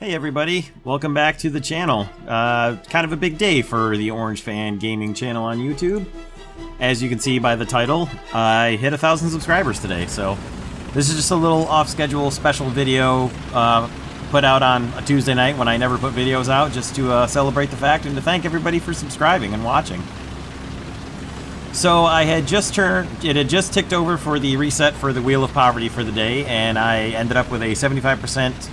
Hey everybody, welcome back to the channel. Kind of a big day for the Orange Fan Gaming channel on YouTube. As you can see by the title, I hit 1,000 subscribers today, so this is just a little off-schedule special video put out on a Tuesday night when I never put videos out, just to celebrate the fact and to thank everybody for subscribing and watching. So I had just it had just ticked over for the reset for the Wheel of Poverty for the day, and I ended up with a 75%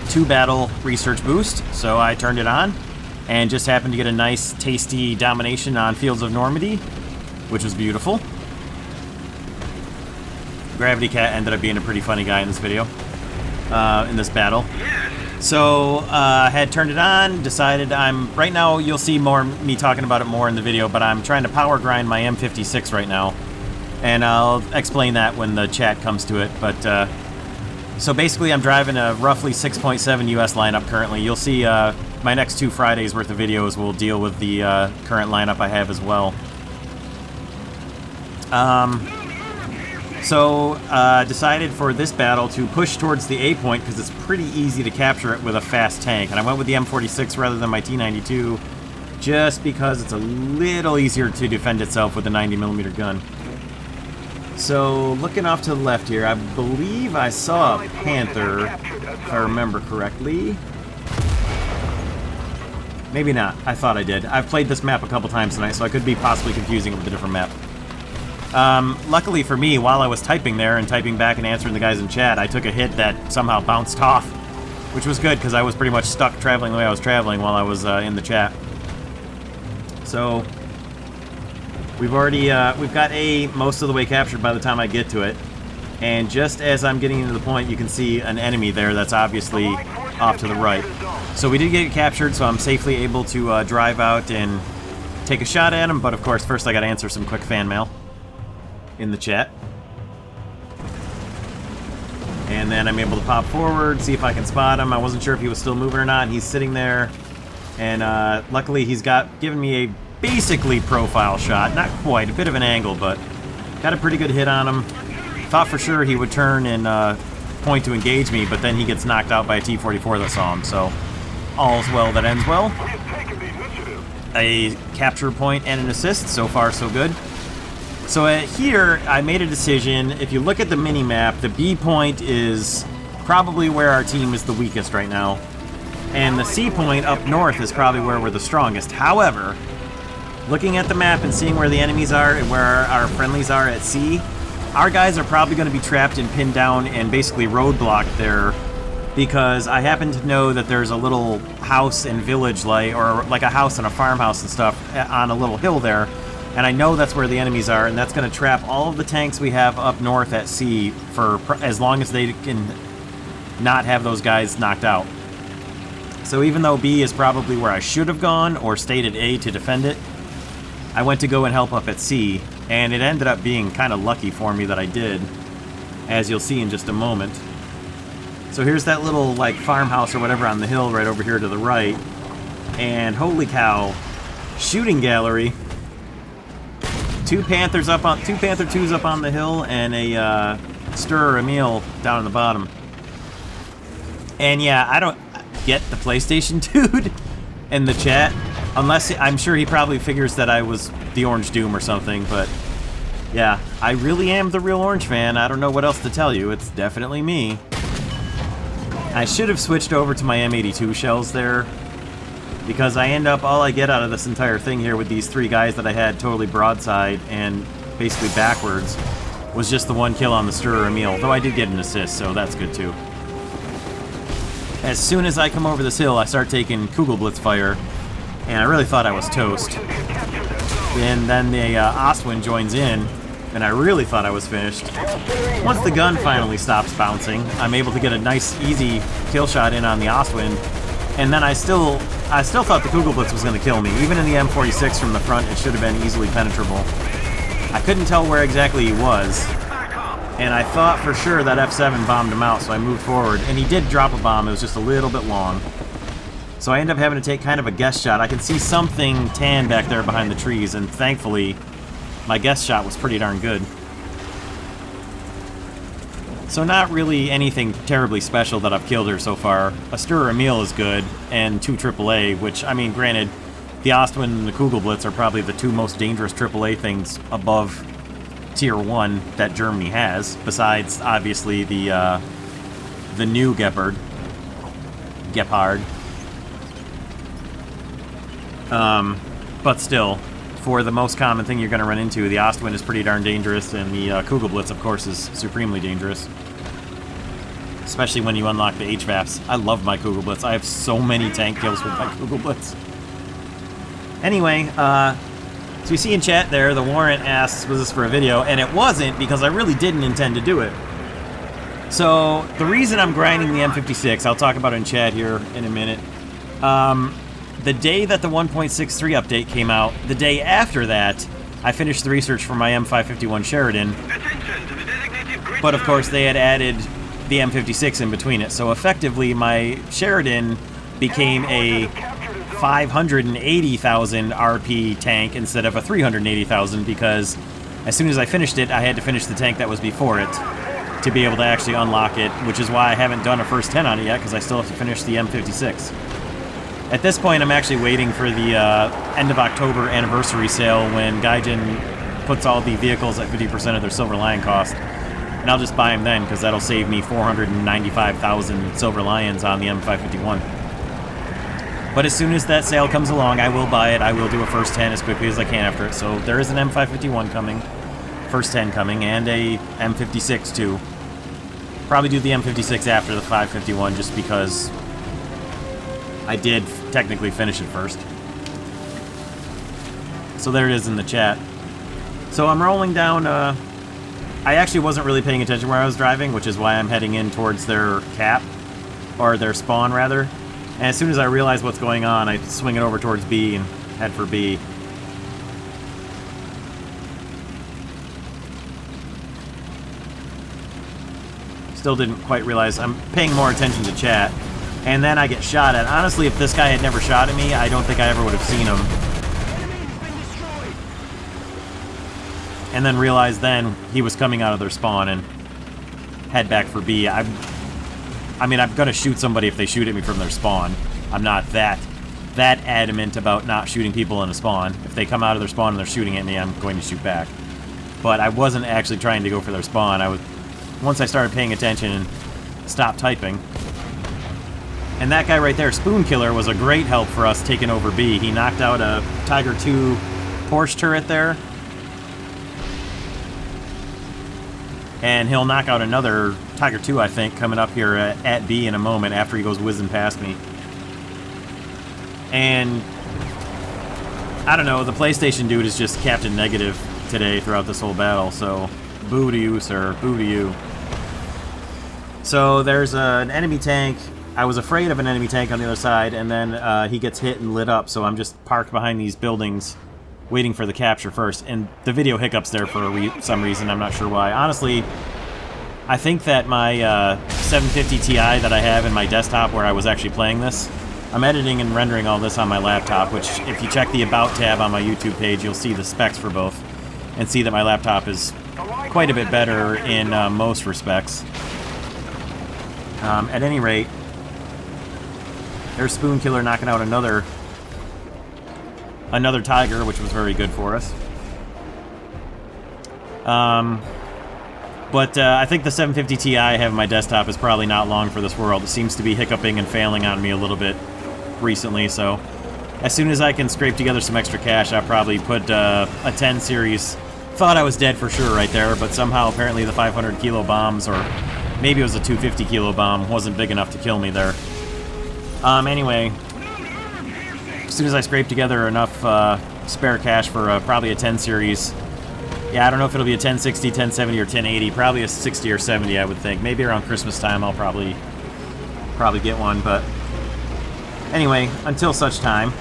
2-battle research boost, so I turned it on and just happened to get a nice tasty domination on Fields of Normandy, which was beautiful. Gravity Cat ended up being a pretty funny guy in this video, in this battle. So I had turned it on, decided right now you'll see me talking about it more in the video, but I'm trying to power grind my M56 right now, and I'll explain that when the chat comes to it. But so basically I'm driving a roughly 6.7 US lineup currently. You'll see my next 2 Fridays worth of videos will deal with the current lineup I have as well. Decided for this battle to push towards the A point because it's pretty easy to capture it with a fast tank. And I went with the M46 rather than my T92 just because it's a little easier to defend itself with a 90mm gun. So, looking off to the left here, I believe I saw a Panther, if I remember correctly. Maybe not. I thought I did. I've played this map a couple times tonight, so I could be possibly confusing it with a different map. Luckily for me, while I was typing there and typing back and answering the guys in chat, I took a hit that somehow bounced off, which was good, because I was pretty much stuck traveling the way I was traveling while I was in the chat. So we've got A most of the way captured by the time I get to it. And just as I'm getting into the point, you can see an enemy there that's obviously off to the right. So we did get it captured, so I'm safely able to drive out and take a shot at him. But of course, first I gotta answer some quick fan mail in the chat. And then I'm able to pop forward, see if I can spot him. I wasn't sure if he was still moving or not, and he's sitting there. And luckily he's given me a basically profile shot. Not quite, a bit of an angle, but got a pretty good hit on him. Thought for sure he would turn and point to engage me, but then he gets knocked out by a T-44 that saw him, so all's well that ends well. A capture point and an assist, so far so good. So here, I made a decision. If you look at the mini-map, the B point is probably where our team is the weakest right now, and the C point up north is probably where we're the strongest. However, looking at the map and seeing where the enemies are and where our friendlies are at C, our guys are probably going to be trapped and pinned down and basically roadblocked there, because I happen to know that there's a little house and village, or like a house and a farmhouse and stuff on a little hill there, and I know that's where the enemies are, and that's going to trap all of the tanks we have up north at C for as long as they can not have those guys knocked out. So even though B is probably where I should have gone or stayed at A to defend it, I went to go and help up at C, and it ended up being kind of lucky for me that I did, as you'll see in just a moment. So here's that little like farmhouse or whatever on the hill right over here to the right, and holy cow, shooting gallery. 2 Panther 2s up on the hill, and a Stir Emil down on the bottom. And yeah, I don't get the PlayStation dude in the chat. Unless, I'm sure he probably figures that I was the Orange Doom or something, but yeah, I really am the real Orange fan. I don't know what else to tell you. It's definitely me. I should have switched over to my M82 shells there, because all I get out of this entire thing here with these 3 guys that I had totally broadside and basically backwards was just the 1 kill on the Stir Emil, though I did get an assist, so that's good too. As soon as I come over this hill, I start taking Kugelblitz fire, and I really thought I was toast. And then the Ostwind joins in, and I really thought I was finished. Once the gun finally stops bouncing, I'm able to get a nice, easy kill shot in on the Ostwind, and then I still thought the Kugelblitz was going to kill me. Even in the M46 from the front, it should have been easily penetrable. I couldn't tell where exactly he was, and I thought for sure that F7 bombed him out, so I moved forward, and he did drop a bomb. It was just a little bit long. So I end up having to take kind of a guess shot. I can see something tan back there behind the trees, and thankfully, my guess shot was pretty darn good. So not really anything terribly special that I've killed her so far. A Stir Emil is good, and 2 AAA, which, I mean, granted, the Ostwind and the Kugelblitz are probably the 2 most dangerous AAA things above Tier 1 that Germany has, besides, obviously, the new Gepard. But still, for the most common thing you're going to run into, the Ostwind is pretty darn dangerous, and the Kugelblitz, of course, is supremely dangerous. Especially when you unlock the HVAPs. I love my Kugelblitz. I have so many tank kills with my Kugelblitz. Anyway, so you see in chat there, the Warrant asks, was this for a video? And it wasn't, because I really didn't intend to do it. So, the reason I'm grinding the M56, I'll talk about it in chat here in a minute. The day that the 1.63 update came out, the day after that, I finished the research for my M551 Sheridan. But of course, they had added the M56 in between it. So effectively, my Sheridan became a 580,000 RP tank instead of a 380,000, because as soon as I finished it, I had to finish the tank that was before it to be able to actually unlock it, which is why I haven't done a first 10 on it yet, because I still have to finish the M56. At this point, I'm actually waiting for the end of October anniversary sale when Gaijin puts all the vehicles at 50% of their Silver Lion cost. And I'll just buy them then, because that'll save me 495,000 Silver Lions on the M551. But as soon as that sale comes along, I will buy it. I will do a first 10 as quickly as I can after it. So there is an M551 coming, first 10 coming, and a M56 too. Probably do the M56 after the 551 just because I did technically finish it first. So there it is in the chat. So I'm rolling down, I actually wasn't really paying attention where I was driving, which is why I'm heading in towards their cap, or their spawn rather. And as soon as I realize what's going on, I swing it over towards B and head for B. Still didn't quite realize. I'm paying more attention to chat. And then I get shot at. Honestly, if this guy had never shot at me, I don't think I ever would have seen him. And then realized then he was coming out of their spawn and head back for B. I mean, I'm gonna shoot somebody if they shoot at me from their spawn. I'm not that adamant about not shooting people in a spawn. If they come out of their spawn and they're shooting at me, I'm going to shoot back. But I wasn't actually trying to go for their spawn. Once I started paying attention and stopped typing. And that guy right there, Spoon Killer, was a great help for us taking over B. He knocked out a Tiger II Porsche turret there. And he'll knock out another Tiger II, I think, coming up here at B in a moment after he goes whizzing past me. And I don't know, the PlayStation dude is just Captain Negative today throughout this whole battle, so boo to you, sir, boo to you. So there's an enemy tank. I was afraid of an enemy tank on the other side, and then he gets hit and lit up, so I'm just parked behind these buildings waiting for the capture first. And the video hiccups there for some reason, I'm not sure why. Honestly, I think that my 750 Ti that I have in my desktop where I was actually playing this, I'm editing and rendering all this on my laptop, which if you check the About tab on my YouTube page, you'll see the specs for both, and see that my laptop is quite a bit better in most respects. At any rate, there's Spoon Killer knocking out another Tiger, which was very good for us. But I think the 750 Ti I have on my desktop is probably not long for this world. It seems to be hiccuping and failing on me a little bit recently, so as soon as I can scrape together some extra cash, I'll probably put a 10 series. Thought I was dead for sure right there, but somehow apparently the 500 kilo bombs, or maybe it was a 250 kilo bomb, wasn't big enough to kill me there. Anyway, as soon as I scrape together enough spare cash for probably a 10 series, yeah, I don't know if it'll be a 1060, 1070, or 1080, probably a 60 or 70, I would think. Maybe around Christmas time I'll probably get one, but anyway, until such time,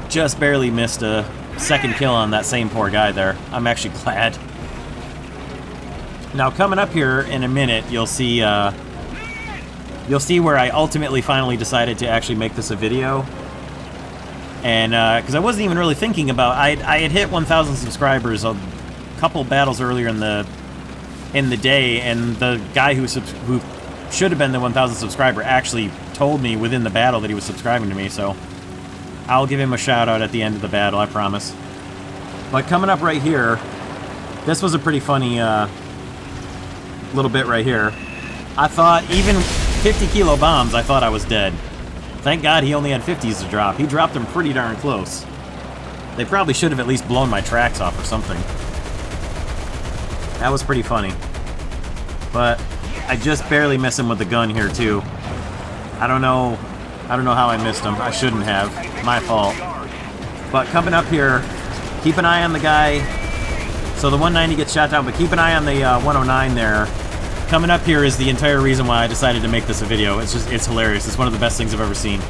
just barely missed a second kill on that same poor guy there. I'm actually glad. Now, coming up here in a minute, you'll see where I ultimately finally decided to actually make this a video. And, because I wasn't even really thinking about... I had hit 1,000 subscribers a couple battles earlier in the in the day, and the guy who should have been the 1,000 subscriber actually told me within the battle that he was subscribing to me, so I'll give him a shout out at the end of the battle, I promise. But coming up right here, this was a pretty funny little bit right here. I thought, even 50 kilo bombs, I thought I was dead. Thank God he only had 50s to drop. He dropped them pretty darn close. They probably should have at least blown my tracks off or something. That was pretty funny. But I just barely miss him with the gun here too. I don't know how I missed him. I shouldn't have. My fault. But coming up here, keep an eye on the guy. So the 190 gets shot down, but keep an eye on the 109 there. Coming up here is the entire reason why I decided to make this a video. It's hilarious. It's one of the best things I've ever seen.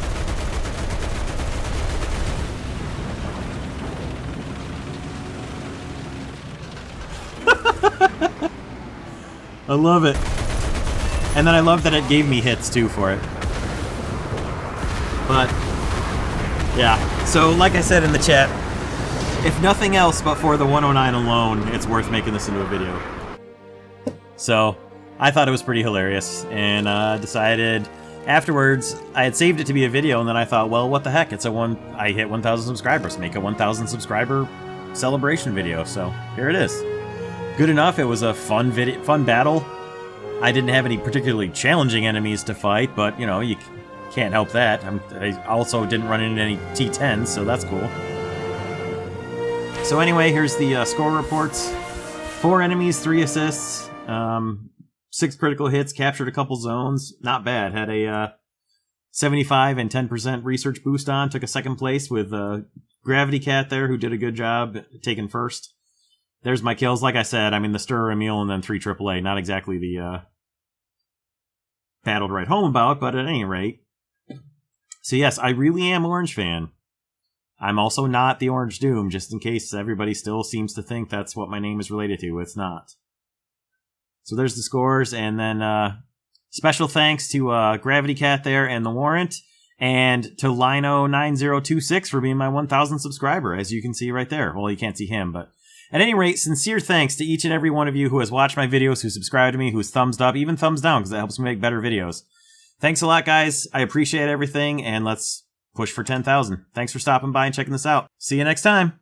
I love it. And then I love that it gave me hits too for it. But yeah, so like I said in the chat, if nothing else but for the 109 alone, it's worth making this into a video. So I thought it was pretty hilarious, and decided afterwards, I had saved it to be a video, and then I thought, well, what the heck, I hit 1,000 subscribers, make a 1,000 subscriber celebration video, so here it is. Good enough. It was a fun battle. I didn't have any particularly challenging enemies to fight, but, you know, you can't help that. I also didn't run into any T10s, so that's cool. So anyway, here's the score reports. 4 enemies, 3 assists, 6 critical hits, captured a couple zones. Not bad. Had a 75 and 10% research boost on. Took a second place with Gravity Cat there, who did a good job taking first. There's my kills. Like I said, I mean, the Stir, Emil, and then 3 AAA. Not exactly the battle to write home about, but at any rate. So yes, I really am Orange fan. I'm also not the Orange Doom, just in case everybody still seems to think that's what my name is related to. It's not. So there's the scores, and then special thanks to Gravity Cat there and the Warrant, and to Lino9026 for being my 1,000 subscriber, as you can see right there. Well, you can't see him, but at any rate, sincere thanks to each and every one of you who has watched my videos, who subscribed to me, who's thumbs up, even thumbs down, because that helps me make better videos. Thanks a lot, guys. I appreciate everything, and let's push for 10,000. Thanks for stopping by and checking this out. See you next time.